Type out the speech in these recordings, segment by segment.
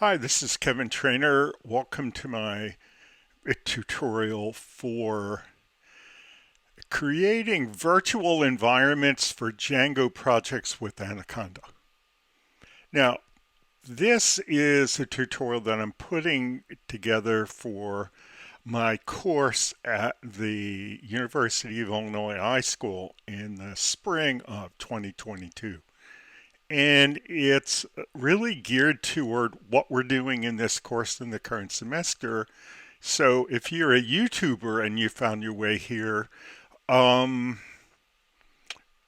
Hi, this is Kevin Trainer. Welcome to my tutorial for creating virtual environments for Django projects with Anaconda. Now, this is a tutorial that I'm putting together for my course at the University of Illinois iSchool in the spring of 2022. And it's really geared toward what we're doing in this course in the current semester. So if you're a YouTuber and you found your way here, um,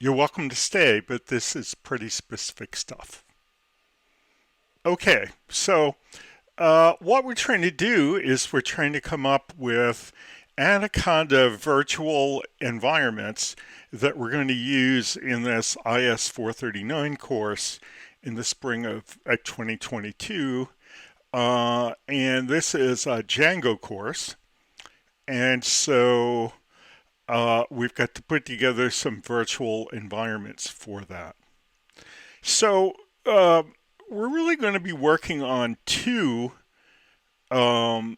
you're welcome to stay, but this is pretty specific stuff. Okay, so what we're trying to do is we're trying to come up with Anaconda virtual environments that we're going to use in this IS439 course in the spring of 2022. And this is a Django course. And so we've got to put together some virtual environments for that. So we're really going to be working on um,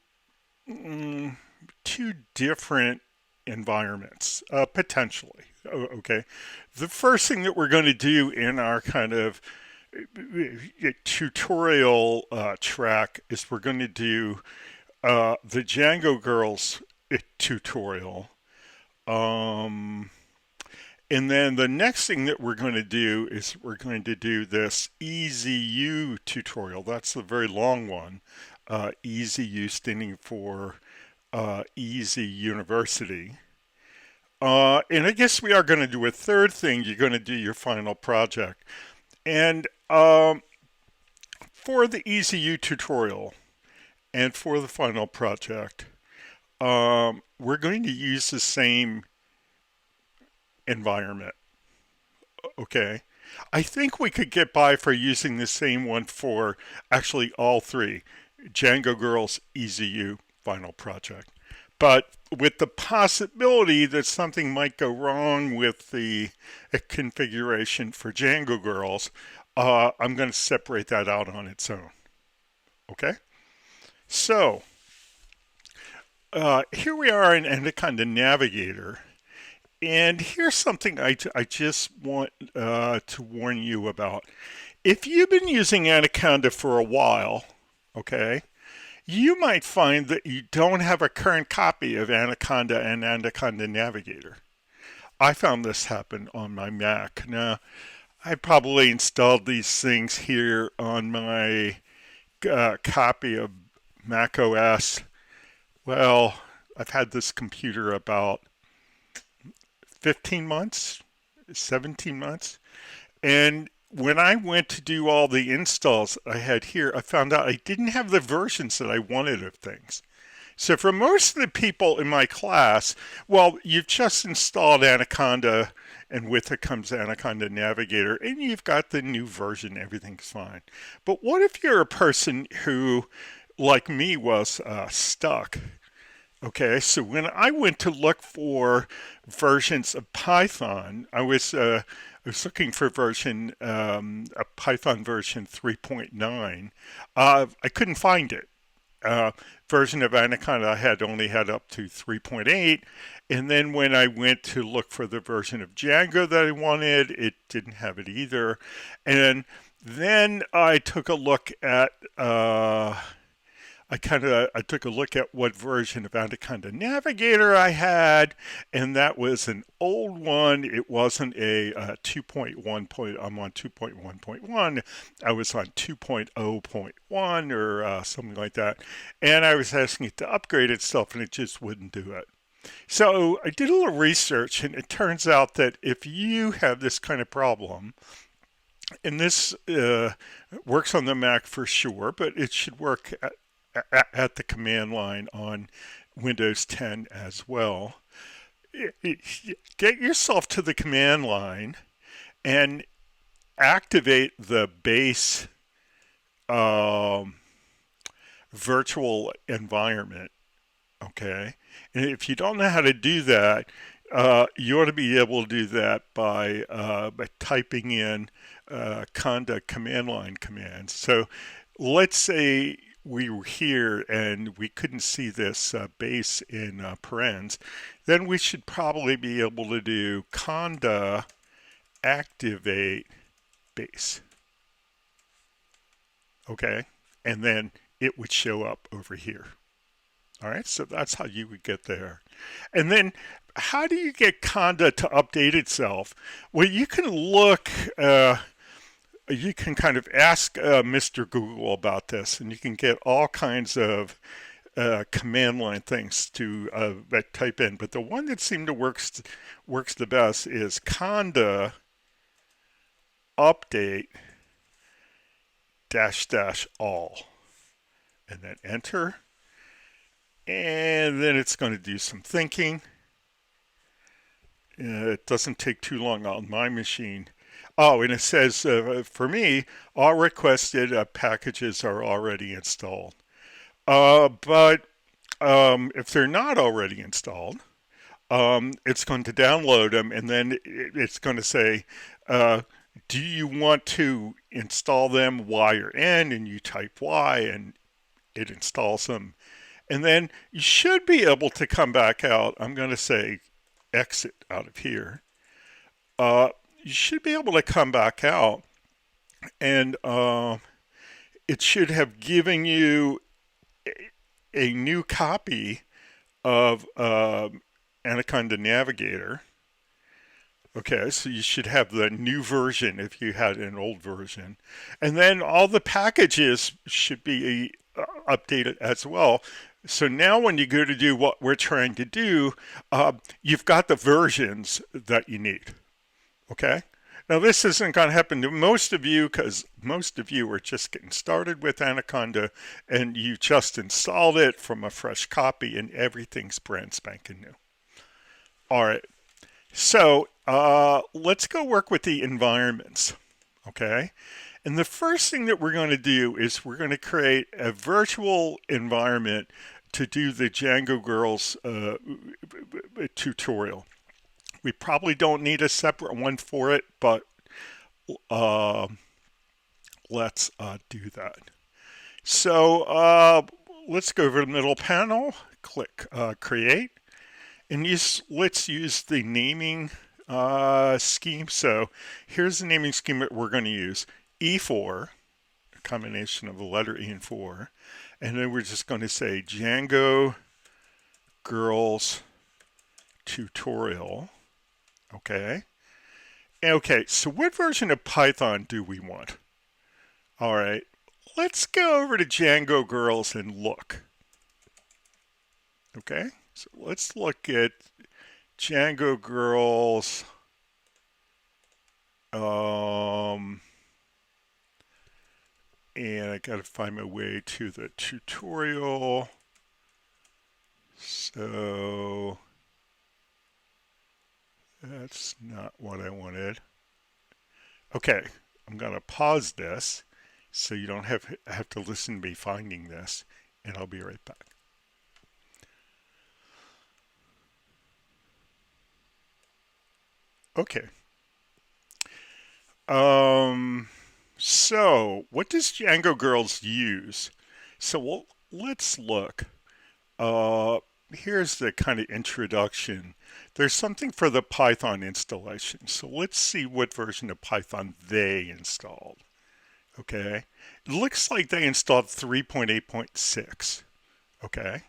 two different environments, potentially. Okay. The first thing that we're going to do in our kind of tutorial track is we're going to do the Django Girls tutorial. Um, and then the next thing that we're going to do is we're going to do this EZU tutorial. That's the very long one. EZU standing for Easy University. And I guess we are going to do a third thing. You're going to do your final project. And for the EZU tutorial and for the final project, we're going to use the same environment. Okay. I think we could get by for using the same one for actually all three. Django Girls, EZU, final project. But with the possibility that something might go wrong with the configuration for Django Girls, I'm going to separate that out on its own. Okay? So, here we are in Anaconda Navigator. And here's something I just want to warn you about. If you've been using Anaconda for a while, okay, you might find that you don't have a current copy of Anaconda and Anaconda Navigator. I found this happen on my Mac. Now, I probably installed these things here on my copy of Mac OS. Well, I've had this computer about 15 months, 17 months. And when I went to do all the installs I had here, I found out I didn't have the versions that I wanted of things. So for most of the people in my class, well, you've just installed Anaconda and with it comes Anaconda Navigator and you've got the new version, everything's fine. But what if you're a person who, like me, was stuck? Okay, so when I went to look for versions of Python, I was looking for a Python version 3.9. I couldn't find it. Version of Anaconda I had only had up to 3.8, and then when I went to look for the version of Django that I wanted, it didn't have it either. And then I took a look at I took a look at what version of Anaconda Navigator I had, and that was an old one. It wasn't a 2.1 point. I'm on 2.1.1. I was on 2.0.1 or something like that, and I was asking it to upgrade itself, and it just wouldn't do it. So I did a little research, and it turns out that if you have this kind of problem, and this works on the Mac for sure, but it should work at the command line on Windows 10 as well. Get yourself to the command line and activate the base virtual environment. Okay, and if you don't know how to do that, you ought to be able to do that by typing in Conda command line commands. So let's say we were here and we couldn't see this base in parens, then we should probably be able to do conda activate base. Okay, and then it would show up over here. All right, so that's how you would get there. And then how do you get conda to update itself? Well, you can look, you can kind of ask Mr. Google about this, and you can get all kinds of command line things to type in. But the one that seemed to works the best is conda update dash dash all, and then enter. And then it's going to do some thinking. It doesn't take too long on my machine. Oh, and it says, for me, all requested packages are already installed. But if they're not already installed, it's going to download them, and then it's going to say, do you want to install them Y or N? And you type Y, and it installs them. And then you should be able to come back out. I'm going to say exit out of here. You should be able to come back out, and it should have given you a new copy of Anaconda Navigator. Okay, so you should have the new version if you had an old version. And then all the packages should be updated as well. So now when you go to do what we're trying to do, you've got the versions that you need. Okay? Now this isn't going to happen to most of you because most of you are just getting started with Anaconda and you just installed it from a fresh copy and everything's brand spanking new. All right. So let's go work with the environments, okay? And the first thing that we're going to do is we're going to create a virtual environment to do the Django Girls tutorial. We probably don't need a separate one for it, but let's do that. So let's go over to the middle panel, click Create. And let's use the naming scheme. So here's the naming scheme that we're going to use. E4, a combination of the letter E and 4. And then we're just going to say Django Girls Tutorial. Okay. Okay, so what version of Python do we want? All right, let's go over to Django Girls and look. Okay. So let's look at Django Girls. And I got to find my way to the tutorial. So that's not what I wanted. Okay, I'm going to pause this so you don't have to listen to me finding this, and I'll be right back. Okay. So what does Django Girls use? So let's look. Here's the kind of introduction. There's something for the Python installation. So let's see what version of Python they installed. Okay. It looks like they installed 3.8.6. Okay.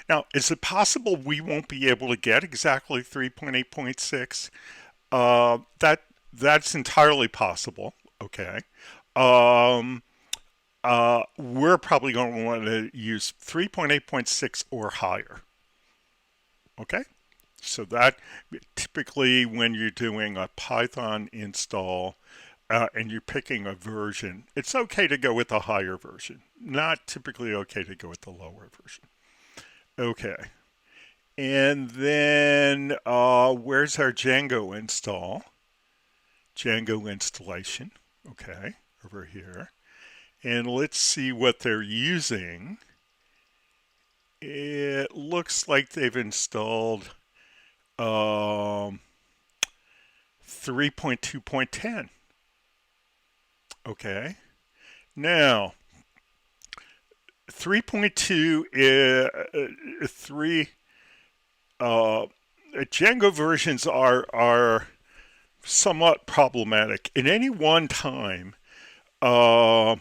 Now, is it possible we won't be able to get exactly 3.8.6? That's entirely possible. Okay. We're probably going to want to use 3.8.6 or higher. Okay. So that typically when you're doing a Python install and you're picking a version, it's okay to go with a higher version. Not typically okay to go with the lower version. Okay. And then where's our Django install? Django installation. Okay, over here. And let's see what they're using. It looks like they've installed 3.2.10. Okay. Now, 3.2 3 Django versions are somewhat problematic. At any one time, uh,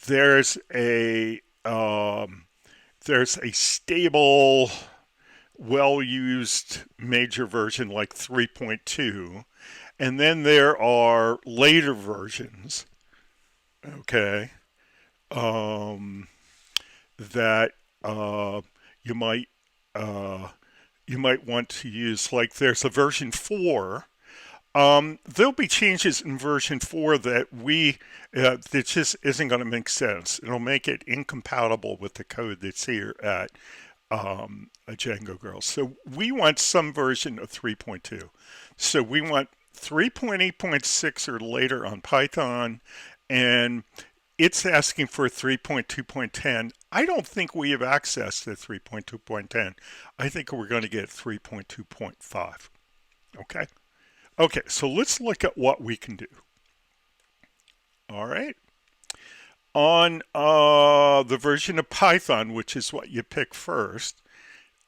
there's a there's a stable, well-used major version like 3.2, and then there are later versions. Okay, um, that you might uh, you might want to use. Like there's a version 4. There'll be changes in version 4 that just isn't going to make sense. It'll make it incompatible with the code that's here at a Django Girl. So we want some version of 3.2. So we want 3.8.6 or later on Python, and it's asking for 3.2.10. I don't think we have access to 3.2.10. I think we're going to get 3.2.5. Okay. Okay, so let's look at what we can do. All right. On the version of Python, which is what you pick first,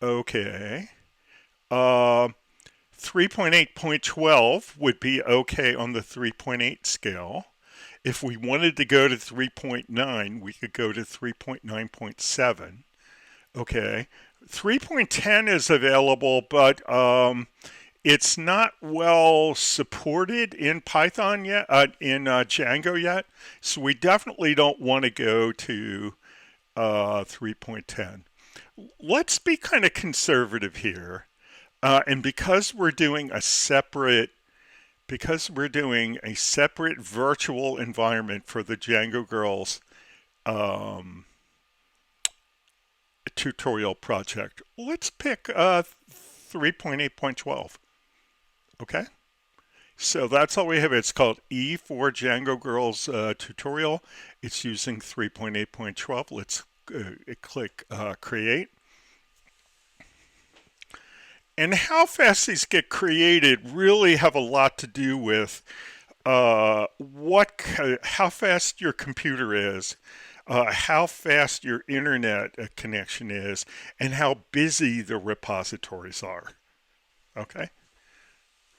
okay, 3.8.12 would be okay on the 3.8 scale. If we wanted to go to 3.9, we could go to 3.9.7. Okay, 3.10 is available, but it's not well supported in Python yet, in Django yet. So we definitely don't want to go to 3.10. Let's be kind of conservative here. And because we're doing a separate virtual environment for the Django Girls tutorial project, let's pick 3.8.12. Okay, so that's all we have. It's called E4 Django Girls tutorial. It's using 3.8.12. Let's click create. And how fast these get created really have a lot to do with how fast your computer is, how fast your internet connection is, and how busy the repositories are. Okay.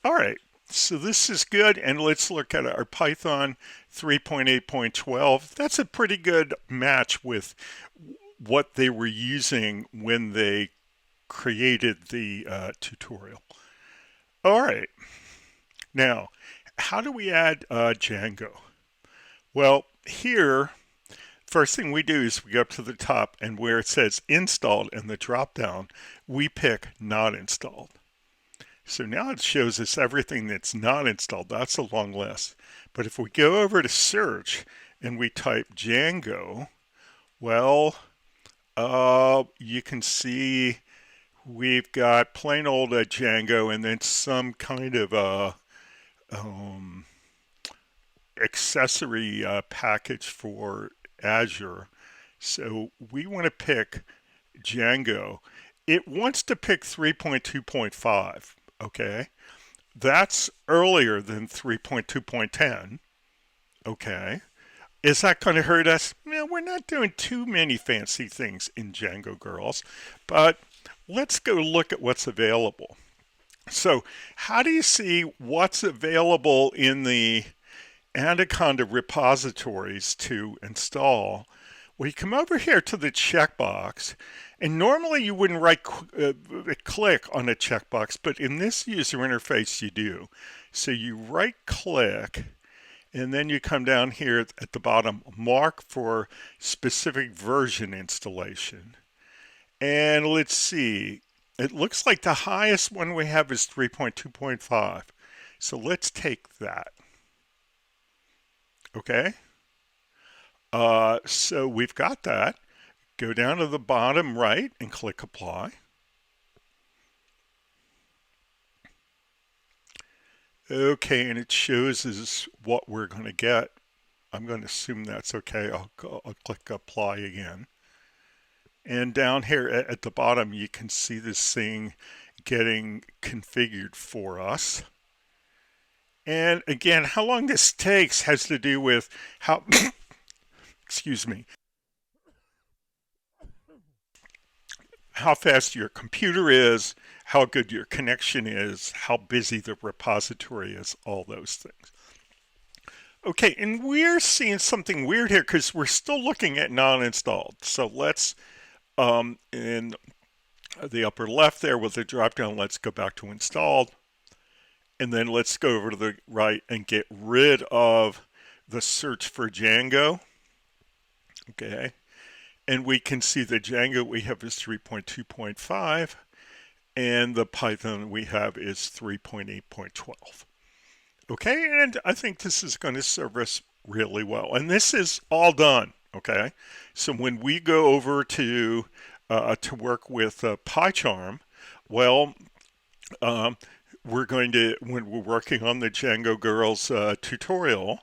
All right, so this is good, and let's look at our Python 3.8.12. That's a pretty good match with what they were using when they created the tutorial. All right, now, how do we add Django? Well, here, first thing we do is we go up to the top, and where it says installed in the drop-down, we pick not installed. So now it shows us everything that's not installed. That's a long list. But if we go over to search and we type Django, well, you can see we've got plain old Django and then some kind of accessory package for Azure. So we want to pick Django. It wants to pick 3.2.5. Okay, that's earlier than 3.2.10. Okay, is that going to hurt us? No, we're not doing too many fancy things in Django Girls, but let's go look at what's available. So how do you see what's available in the Anaconda repositories to install? Well, you come over here to the checkbox, and normally you wouldn't click on a checkbox, but in this user interface you do. So you right click, and then you come down here at the bottom, mark for specific version installation. And let's see, it looks like the highest one we have is 3.2.5. So let's take that. Okay. So we've got that. Go down to the bottom right and click apply. Okay, and it shows us what we're going to get. I'm going to assume that's okay. I'll click apply again. And down here at the bottom, you can see this thing getting configured for us. And again, how long this takes has to do with how excuse me, how fast your computer is, how good your connection is, how busy the repository is, all those things. Okay, and we're seeing something weird here because we're still looking at non-installed. So let's, in the upper left there with the drop down, let's go back to installed. And then let's go over to the right and get rid of the search for Django. Okay, and we can see the Django we have is 3.2.5 and the Python we have is 3.8.12. Okay, and I think this is going to serve us really well. And this is all done. Okay, so when we go over to work with PyCharm, well, we're going to, when we're working on the Django Girls tutorial,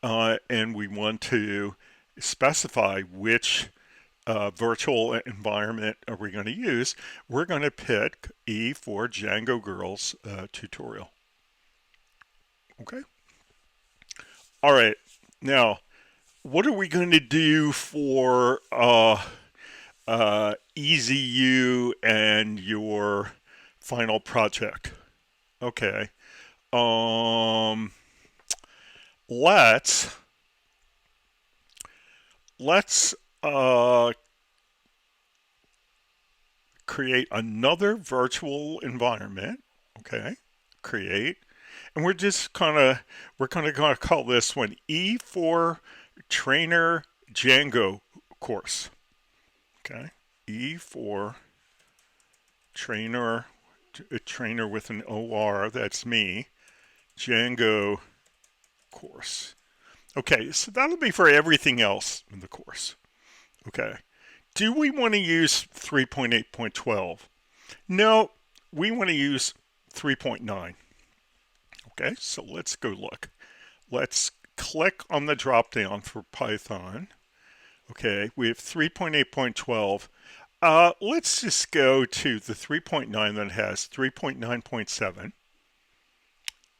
and we want to specify which virtual environment are we going to use, we're going to pick E for Django Girls tutorial. Okay. All right. Now, what are we going to do for EasyU and your final project? Okay. Let's create another virtual environment. Okay. Create. And we're just gonna call this one E4 Trainer Django course. Okay. E4 Trainer, trainer with an OR, that's me, Django course. Okay, so that'll be for everything else in the course. Okay. Do we want to use 3.8.12? No, we want to use 3.9. Okay, so let's go look. Let's click on the drop down for Python. Okay, we have 3.8.12. Let's just go to the 3.9 that has 3.9.7.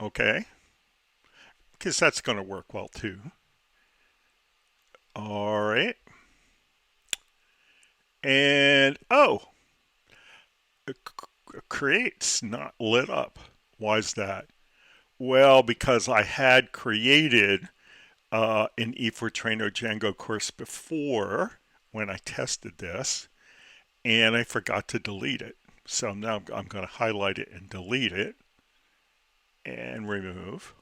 Okay, because that's going to work well too. All right. And, create's not lit up. Why is that? Well, because I had created an E4 Trainer Django course before when I tested this, and I forgot to delete it. So now I'm going to highlight it and delete it and remove.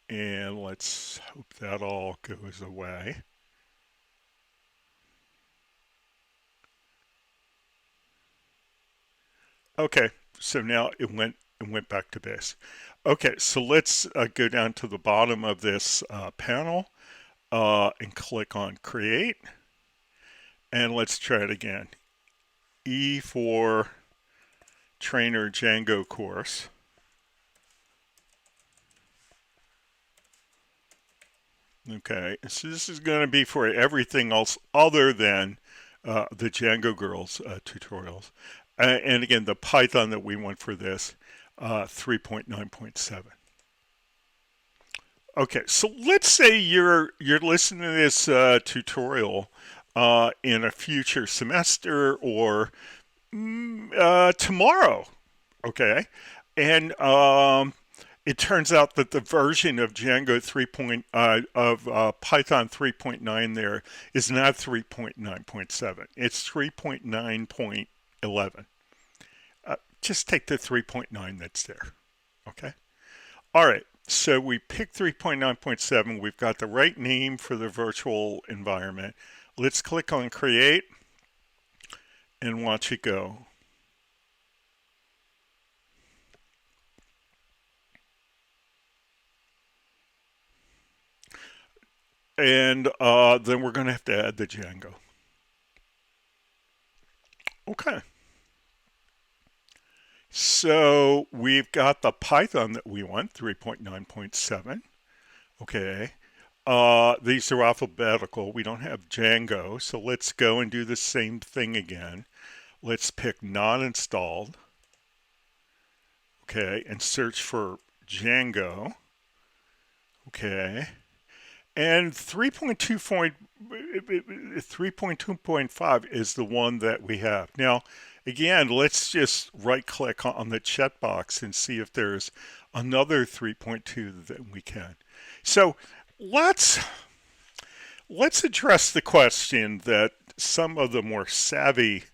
And let's hope that all goes away. Okay, so now it went back to base. Okay, so let's go down to the bottom of this panel and click on Create. And let's try it again. E4 Trainer Django course. Okay, so this is going to be for everything else other than the Django Girls tutorials. And again, the Python that we want for this, 3.9.7. Okay, so let's say you're listening to this tutorial in a future semester or tomorrow. Okay, and it turns out that the version of Django Python 3.9 there is not 3.9.7. It's 3.9.11. Just take the 3.9 that's there. Okay. All right. So we picked 3.9.7. We've got the right name for the virtual environment. Let's click on Create and watch it go. And then we're going to have to add the Django. Okay. So we've got the Python that we want, 3.9.7. Okay. These are alphabetical. We don't have Django. So let's go and do the same thing again. Let's pick not installed. Okay. And search for Django. Okay. And 3.2.5 3.2.5 is the one that we have. Now, again, let's just right click on the checkbox and see if there's another 3.2 that we can. So let's address the question that some of the more savvy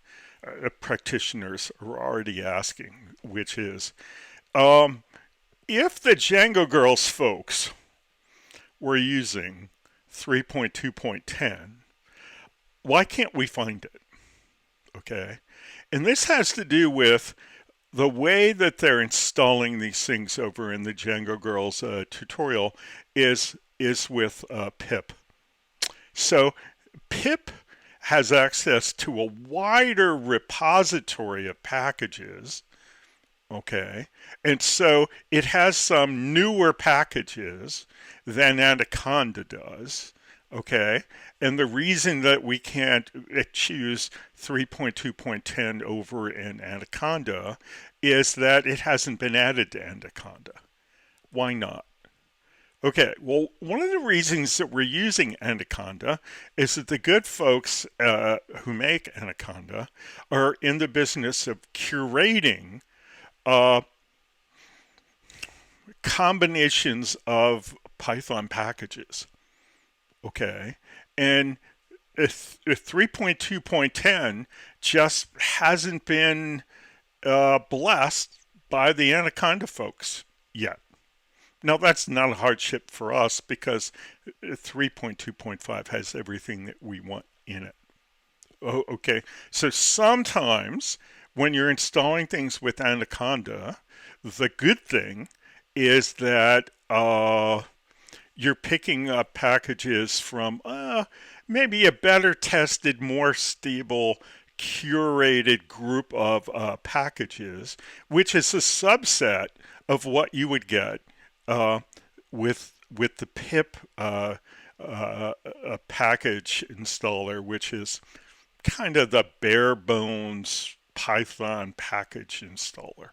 practitioners are already asking, which is, if the Django Girls folks were using 3.2.10, why can't we find it? Okay. And this has to do with the way that they're installing these things over in the Django Girls tutorial is with pip. So pip has access to a wider repository of packages. Okay. And so it has some newer packages than Anaconda does. Okay. And the reason that we can't choose 3.2.10 over in Anaconda is that it hasn't been added to Anaconda. Why not? Okay, well, one of the reasons that we're using Anaconda is that the good folks who make Anaconda are in the business of curating uh, combinations of Python packages. Okay, and 3.2.10 just hasn't been blessed by the Anaconda folks yet. Now, that's not a hardship for us because 3.2.5 has everything that we want in it. Oh, okay, so sometimes when you're installing things with Anaconda, the good thing is that you're picking up packages from maybe a better tested, more stable, curated group of packages, which is a subset of what you would get uh, with the pip package installer, which is kind of the bare bones Python package installer.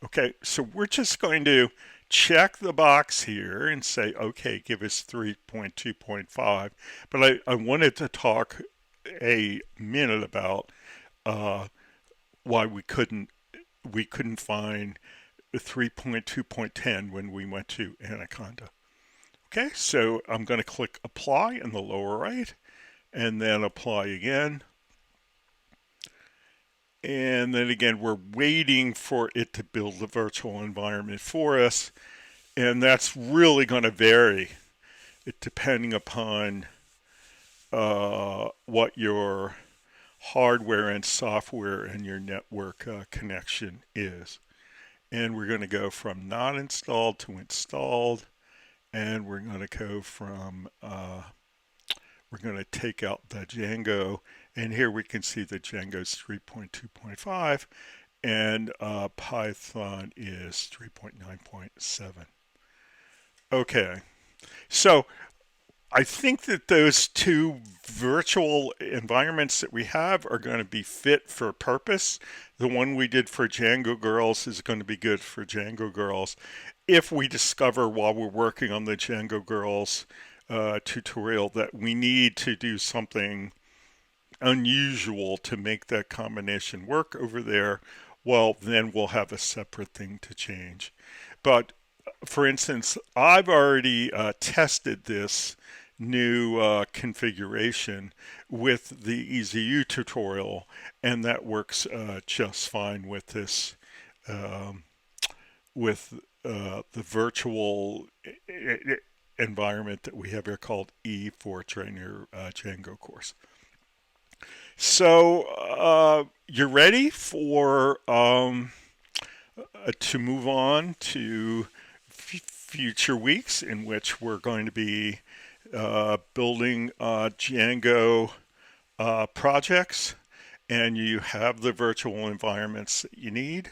Okay, so we're just going to check the box here and say, okay, give us 3.2.5. But I wanted to talk a minute about uh, why we couldn't find 3.2.10 when we went to Anaconda. Okay, so I'm going to click apply in the lower right and then apply again. And then again, we're waiting for it to build the virtual environment for us. And that's really going to vary depending upon what your hardware and software and your network connection is. And we're going to go from not installed to installed. And we're going to go from, we're going to take out the Django. And here we can see that Django's 3.2.5 and Python is 3.9.7. Okay, so I think that those two virtual environments that we have are going to be fit for purpose. The one we did for Django Girls is going to be good for Django Girls. If we discover while we're working on the Django Girls tutorial that we need to do something unusual to make that combination work over there, well, then we'll have a separate thing to change. But for instance, I've already tested this new configuration with the EZU tutorial, and that works just fine with this, with the virtual environment that we have here called E439 Django course. So you're ready for to move on to future weeks in which we're going to be building Django projects, and you have the virtual environments that you need,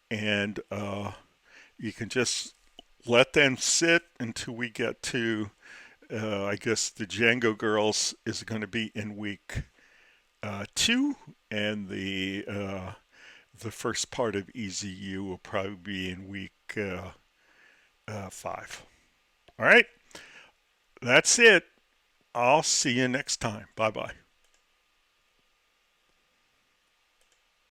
and you can just let them sit until we get to, I guess the Django Girls is going to be in week 2, and the first part of EZU will probably be in week 5. All right, that's it. I'll see you next time. Bye-bye.